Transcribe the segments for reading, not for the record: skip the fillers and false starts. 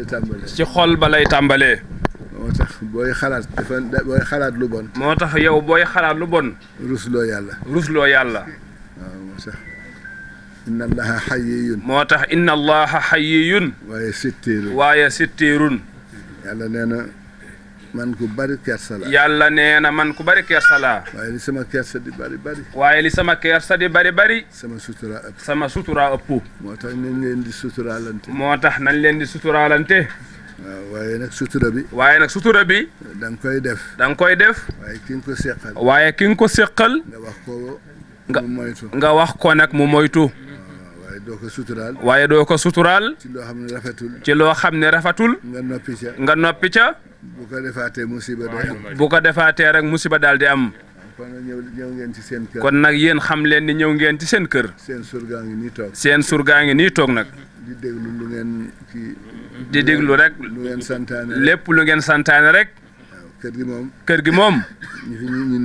tàmbalee. ci xol ba lay tàmbalee. moo tax booy xalaat booy xalaat lu bon. moo tax yow booy xalaat lu bon. rusloo yàlla. rusloo yàlla. waaw moo tax. inna allaha hayyun. moo tax inna allaha hayyun. waaye sittiirun. waaye sittiirun. yàlla nee na man ku bari kersa la. yàlla nee na man ku bari kersa la. waaye li sama kersa di bari bari. waaye li sama kersa di bari bari. sama sutura ëpp. sama sutura ëpp. moo tax nañ leen di suturaalante. moo tax nañ leen di suturaalante. waaw waaye nag sutura bi. waaye nag sutura bi. da nga koy def. da nga koy def. waaye ki nga ko seqal. waaye ki nga ko seqal. nga wax ko mu moytu. nga wax ko nag mu moytu. waaye doo ko suturaal. waaye doo ko suturaal. ci loo xam ne rafetul. ci loo xam ne rafetul. nga noppi ca. nga noppi ca. bu ko defaatee musiba day am. bu ko defaatee rek musiba daal di am. kon nag ñëw ngeen ci seen kër. kon nag yéen xam leen ni ñëw ngeen ci seen kër. seen surgaa ngi nii toog. seen surgaa ngi nii toog nag. di déglu lu ngeen kii. di déglu rek. lu ngeen santaane. lépp lu ngeen santaane rek. waaw kër gi moom. kër gi moom.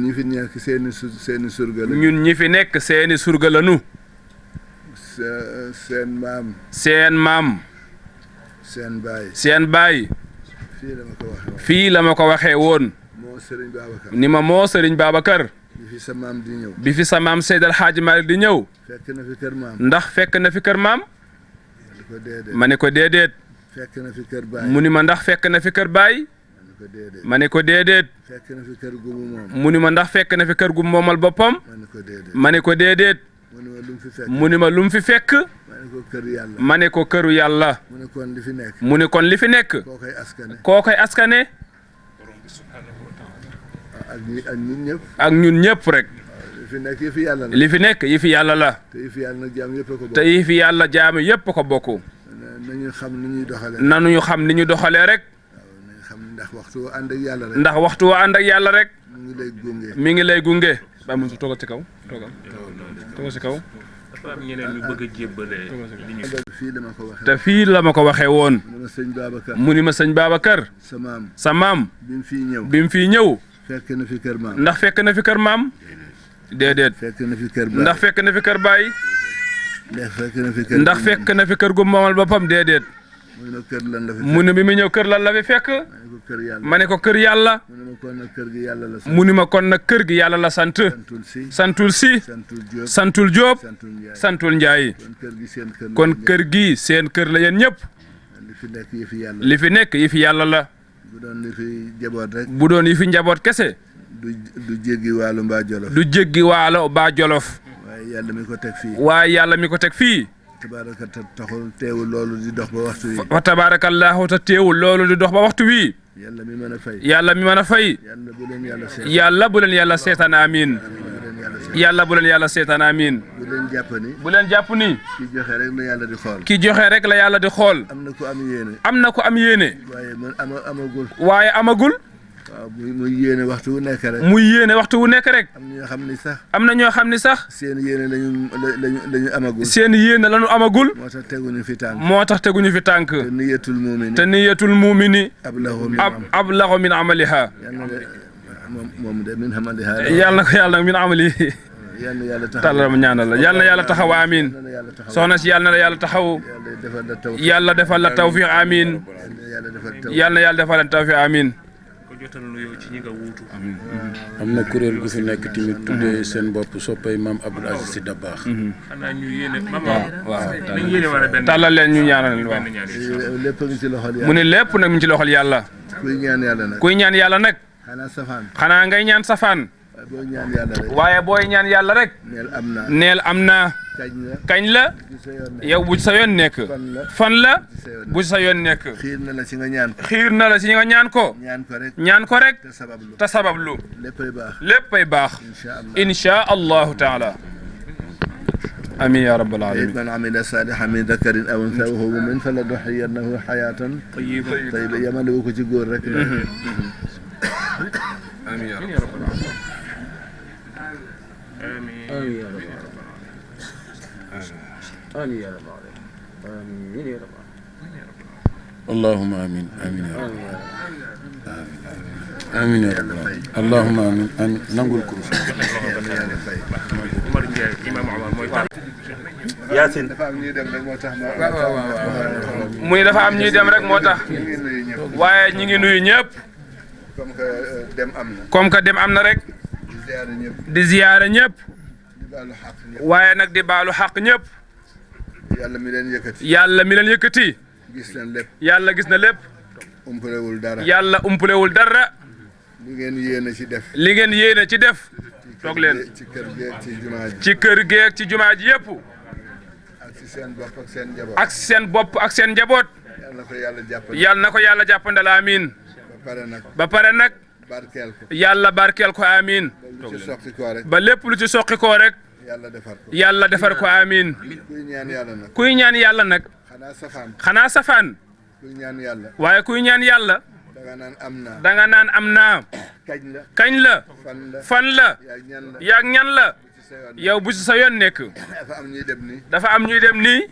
ñi fi nekk seeni surga la. ñun ñi fi nekk seeni surga la nu. seen maam. seen maam. seen baay. seen baay. fii la ma ko waxee woon. fii la ma ko waxee woon. moo Serigne Babacar. ni ma moo Serigne Babacar. bi fi sa maam di ñëw. bi fi sa maam Seydi El Hadji Malick di ñëw. fekk na fi kër maam. ndax fekk na fi kër maam. ma ne ko déedéet. ma ne ko déedéet. fekk na fi kër baay. mu ni ma ndax fekk na fi kër baay. ma ne ko déedéet. fekk na fi kër gu mu moom. mu ni ma ndax fekk na fi kër gu moomal boppam. ma ne ko déedéet. ma ne ko déedéet. mu ni ma lu mu fi fekk. mu ni ma lu mu fi fekk. ma ne ko kër yàlla. ma ne ko këru yàlla. mu ne kon li fi nekk. mu ni kon li fi nekk. koo koy askane. koo koy askane. ak ñun ñëpp. ak ñun ñëpp rek. li fi nekk yi fi yàlla la. li fi nekk yi fi yàlla la. te yi fi yàlla nag jaam yëpp a ko bokk. te yi fi yàlla jaami yëpp ko bokk. nañu xam ni ñuy doxalee. nañu xam ni ñu doxalee rek. waaw nañu xam ndax waxtu woo ànd ak yàlla rek. ndax waxtu wa ànd ak yàlla rek. mu ngi lay gunge. mi ngi lay gunge. ba mu toogal ci kaw toogal ci kaw. dafa am ñeneen ñu bëgg a jébbale. fii la ma ko waxee. te fii la ma ko waxee woon. mu ne ma sëñ Babacar. mu ni ma sëñ Babacar. sa maam. sa maam. bi mu fiy ñëw. bi mu fiy ñëw. fekk na fi kër maam. ndax fekk na fi kër maam. déedéet. fekk na fi kër baay. ndax fekk na fi kër baay. ndax fekk na fi kër. ndax fekk na fi kër gu moomal boppam déedéet. mu ne kër lan la fi. mu ne bi mu ñëw kër lan la fi fekk. ma ne ko kër yàlla. mu ne ma kon nag kër gi yàlla la sant. mu ni ma kon nag kër gi yàlla la sant. santul si. santul si. santul Diop. santul Diop. santul Ndiaye. santul Ndiaye. kon kër gi seen kër. kon kër gi seen kër la yéen ñëpp. li fi nekk yi fi yàlla. li fi nekk yi fi yàlla la. bu doon li fi jaboot rek. bu doon yi fi njaboot kese. du jéggi waalo mbaa jolof. du jéggi waalo baa jolof. waaye yàlla mi ko teg fii. waaye yàlla mi ko teg fii. tabaaraka taxul teewul loolu di dox ba waxtu wi. fa tabaarakallaahu te teewul loolu di dox ba waxtu wi. yàlla mi mën a fay. yàlla mi mën a fay. yàlla bu leen yàlla seetaan. yàlla bu leen yàlla seetaan amiin. yàlla bu leen yàlla seetaan amiin. bu leen jàpp ni. bu leen jàpp ni. ki joxe rek la yàlla di xool. ki joxe rek la yàlla di xool. am na ku am yéene. am na ko am yéene. waaye man amagul. waaye amagul. waaw muy yéene waxtu wu nekk rek. muy yéene waxtu wu nekk rek. am na ñoo xam ni sax. am na ñoo xam ni sax. seen yéene lañu amagul. seen yéene lañu amagul. moo tax teguñu fi tànk. moo tax teguñu fi tànk. te niyatul muumini. te niyatul muumini. ablagu min amaliha. moom de min amaliha. yàlla na ko yàlla nag min amalihi. yàlla taxaw tàllal ma ñaanal la yàlla na yàlla taxaw amiin. soxna si yàlla na yàlla taxaw. yàlla defal la tawfiq amiin. yàlla na yàlla defal la tawfiq amiin. jotal nuyoo ci ñi nga wuutu. am na kuréel gu fi nekk tamit tuddee seen bopp soppay maam Abdoul Aziz Sy Dabakh. xanaa ñu yéene. waaw nañ yéene wala benn. tàllal leen ñu ñaanal waaw. lépp ngi ci loxol yàlla. mu ne lépp nag mu ngi ci loxol yàlla. kuy ñaan yàlla nag. kuy ñaan yàlla nag. xanaa safaan. xanaa ngay ñaan safaan. boo ñaan yàlla rek. waaye booy ñaan yàlla rek. neel am naa. neel am naa. kañ la. yow bu sa yoon nekk. fan la. bu sa yoon nekk. xiir na la ci nga ñaan ko. xiir na la ci nga ñaan ko. ñaan ko rek. ñaan ko rek. te sabablu. te sabablu. léppay baax. léppay baax. insha allahu taala. amiin yaa rabbal aalamiin. man amila saalihan min dakarin aw unsaa wa huwa mu'min falanuhyiyannahu hayaatan tayyiba yamale wu ko ci góor rek. amiin yaa rabbal aalamiin. آمين يا رب العالمين آمين يا رب العالمين آمين يا رب العالمين اللهم آمين آمين يا رب آمين يا رب amiin yaa rabbal aalamiin allahumma amiin amiin nangul kurus Omar Ndiaye imam Omar mooy tax Yaasin dafa am ñuy dem rek moo tax mu ne dafa am ñuy dem rek moo tax ñu ngi nuyu ñëpp waaye ñi ngi nuyu ñëpp comme que dem am na comme que dem am na rek di ziyaare ñëpp di ziyaare ñëpp di baalu xaq ñëpp waaye nag di baalu xaq ñëpp yàlla mi leen yëkkati yàlla mi leen yëkkati gis leen lépp yàlla gis na lépp umpalewul dara yàlla umpulewul dara li ngeen yéene ci def li ngeen yéene ci def toog leen ci kër gi ak ci jumaa ji ci kër geeg ci jumaa ji yëpp ak ci seen bopp ak seen njaboot ak seen bopp ak seen njaboot yàlla na ko yàlla jàppale yàlla na ko yàlla jàppandal amiin ba pare nag ba pare nag barkeel ko yàlla barkeel ko amiin lu ci soqi koo rek ba lépp lu ci soqi koo rek yàlla defar ko yàlla defar ko amiin kuy ñaan yàlla nag kuy ñaan yàlla nag xanaa safaan xanaa safaan kuy ñaan yàlla waaye kuy ñaan yàlla danga naan am naa danga naan am naa kañ la kañ la fan la fan la yaag ñan la yaag ñan la ci sa yoon yow bu ci sa yoon nekk dafa am ñuy dem ni dafa am ñuy dem nii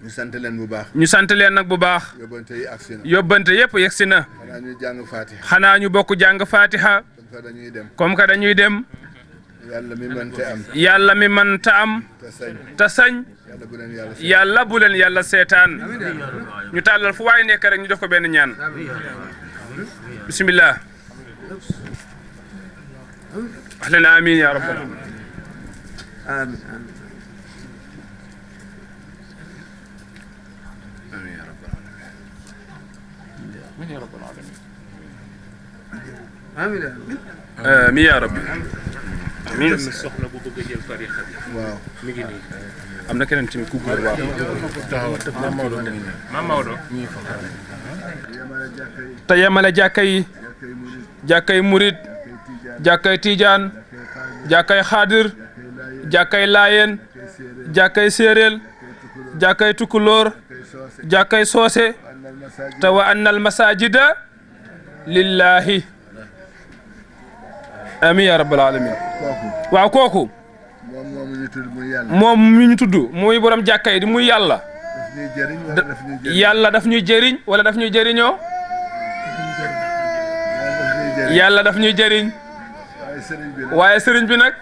ñu sant leen bu baax ñu sant leen nag bu baax yóbbante yi agsi na yóbbante yëpp yegsi na xanaa ñu jàng faatiha xanaa ñu bokk jàng fatiha comme que dañuy dem comme que dañuy dem yàlla mi mënte am yàlla mi man ta am te sañ te sañ yàlla bu leen yàlla sañ yàlla bu leen yàlla seetaan ñu tàllal fu waay nekk rek ñu def ko benn ñaan bismillah wax leen amiin ya rabbal amiin amiin ya rabbi amiin benn soxna bu bëgg a jël tarixa bi waaw mi ngi nii am na keneen tamit ku góor waaw Maam Maodo te yemale jàkka yi jàkkay murit jàkkay tiijaan jàkkay xaadir jàkkay laayeen jàkkay séeréel jàkkay tukulóor jàkkay soose te wa anna al masajida lillahi amin ya rabbal alamin kooku waaw kooku moom moomu ñu tudd muy yàlla moom mi ñu tudd muy borom jàkka yi di muy yàlla daf ñuy jëriñ wala daf ñuy jëriñ yàlla daf ñuy jëriñ wala daf ñuy jëriñoo yàlla daf ñuy jëriñ yàlla daf ñuy jëriñ waaye sëriñ bi nag waaye sëriñ bi nag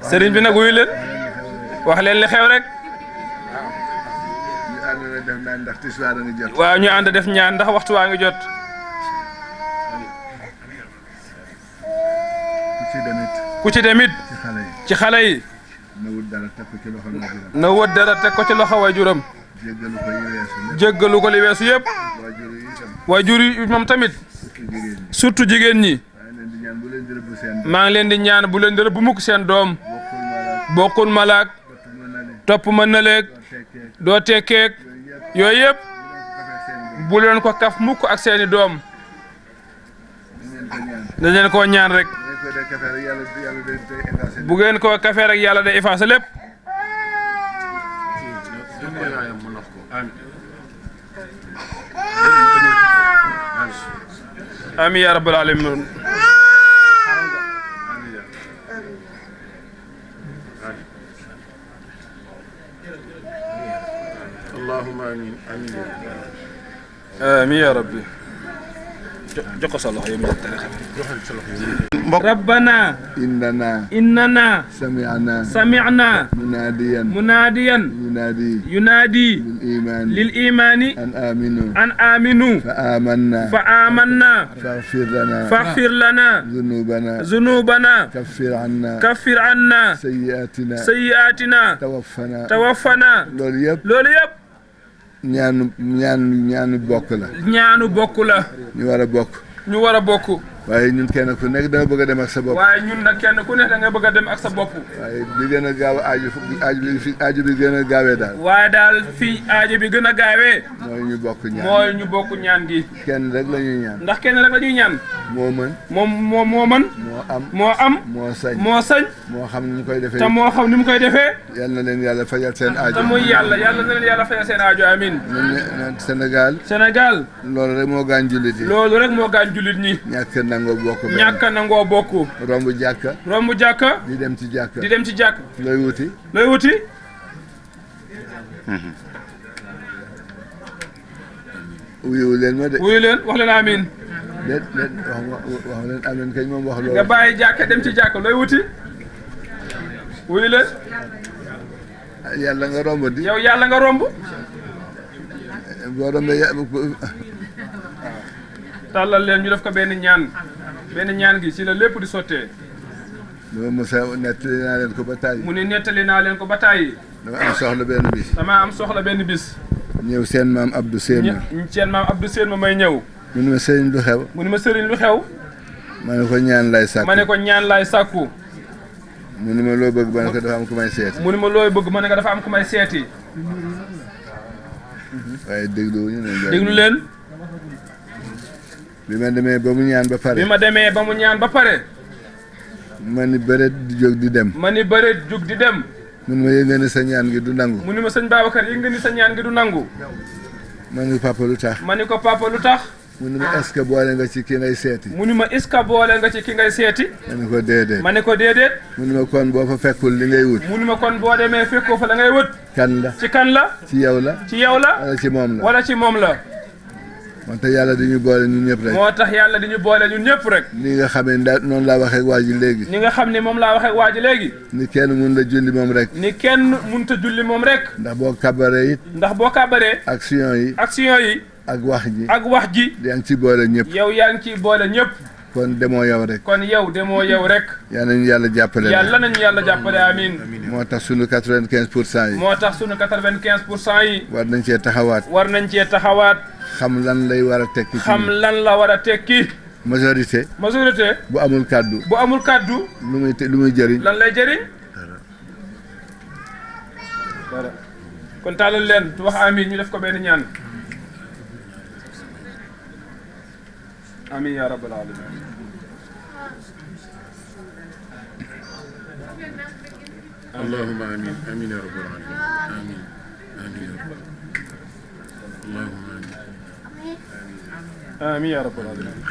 sëriñ bi nag wuyu leen wax leen li xew rek ñu ànd na def naan ndax tisbaar a ngi jot waaw ñu ànd def ñaan ndax waxtu waa ngi jot ku ci demit ku ci demit ci xale yi ci xale yi na wut dara teg ko ci loxo na juram na wët dara teg ko ci loxo waajuram jéggalu ko yi weesu lépp jéggalu ko li weesu yëpp waajur yi itam waajur yi moom tamit surtout jigéen ñi surtout jigéen ñi waaye leen di ñaan bu leen di rëbb seen maa ngi leen di ñaan bu leen dara bu mukk seen doom bokkul malaak bokkul malaak mën na ne topp mën na leeg tekkee doo tekkeeg yooyu yëpp bu leen ko kaf mukk ak seeni doom dañ leen koo ñaan rek ko dee kafe rek yàlla yàlla day effacé bu ngeen ko kafee rek yàlla day effacé lépp amin ya rabbal alamin allahumma amin amin amin ya rabbi jox ko sa loxo yow mi rabbana innana sami'na munadiyan yunadi lil imani an aminu fa amanna faghfir lana dhunubana kaffir anna sayyi'atina tawaffana loolu yëpp ñaanu bokk la ñaanu bokk la ñu war a bokk ñu war a bokk waaye ñun kenn ku nekk da nga bëgg a dem ak sa bopp waaye ñun nag kenn ku nekk da nga bëgg a dem ak sa bopp waaye li gën a gaaw aaju bi gën a gaawee daal waaye daal fii aajo bi gën a gaawee mooy ñu bokk ñaan mooy ñu bokk ñaan gi kenn rek la ñuy ñaan ndax kenn rek la ñuy ñaan moo mën moo mën moo am moo sañ moo xam ni ñu koy defee te moo xam ni mu koy defee yal na leen yàlla fajal seen aajo te muy yàlla na leen yàlla fajal seen aajo amin Sénégal loolu rek moo gaañ jullit yi loolu rek moo gaañ jullit ñi ñàkk nangoo bokk ñàkk nangoo bokk romb jàkka di dem ci jàkka looy wuti wuyu leen ma de. wuyu leen wax leen amiin. déet wax leen amiin kañ moom wax loolu. nga bàyyi jàkka dem ci jàkka looy wuti. wuyu leen. yàlla nga romb di. yow yàlla nga romb. boo rombee tàllal leen ñu def ko benn ñaan gi ci la lépp di sottee. dama Moussa nettali naa leen ko ba tàyyi. mu ne nettali naa leen ko ba tàyyi. dama am soxla benn bis. damaa am soxla benn bis. ñëw seen maam Abdou Seen ma. seen maam Abdou Seen ma may ñëw. mu ne ma sëriñ lu xew. mu ne ma sëriñ lu xew. ma ne ko ñaan lay sàkku. ma ne ko ñaan lay sàkku. mu ne ma loo bëgg ma ne ko dafa am ku may seeti. mu ne ma looy bëgg ma ne ko dafa am ku may seeti. waaye déglu leen. bi ma demee ba mu ñaan ba pare. bi ma demee ba mu ñaan ba pare. ma ni bëreet di jóg di dem. ma ni bëreet jóg di dem. mu ne ma yëg nga ni sa ñaan gi du nangu. mu ne ma sëñ Babacar yëg nga ni sa ñaan gi du nangu. ma ni papa lu tax. ma ni ko papa lu tax. mu ne ma est-ce que boole nga ci ki ngay seeti. mu ni ma est-ce que boole nga ci ki ngay seeti. ma ne ko déedéet. ma ne ko déedéet. mu ne ma kon boo fa fekkul li ngay wut. mu ni ma kon boo demee fekkoo fa la ngay wut. kan la. ci kan la. ci yow la. ci yow la. wala ci moom la. wala ci moom la. moo tax yàlla di ñu boole ñun ñëpp rek. moo tax yàlla di ñu boole ñun ñëpp rek. ni nga xamee noonu laa waxee ak waa ji léegi. ni nga xam ne moom laa waxee ak waa ji léegi. ni kenn mun la julli moom rek. ni kenn mënut a julli moom rek. ndax boo kabaree it. ndax boo kabaree. action yi. ak wax ji. ak wax ji. yaa ngi ci boole ñëpp. yow yaa ngi ciy boole ñëpp. kon demoo yow rek. kon yow demoo yow rek. yal nañu yàlla jàppale. yàlla nañu yàlla jàppale amiin. moo tax sunu 95% yi. moo tax sunu 95% yi. war nañ cee taxawaat. war nañ cee taxawaat. xam lan lay war a tekki. xam lan la war a tekki. majorité. bu amul kaddu. bu amul kaddu. lu muy jëriñ. lan lay jëriñ. dara kon taalal leen wax amiin ñu def ko benn ñaan. amiin yaa rabbal aalamiin. allahumma amiin amiin yaa rabbal aalamiin amiin amiin yaa rabbal allahumma amiin amiin yaa rabbal aalamiin.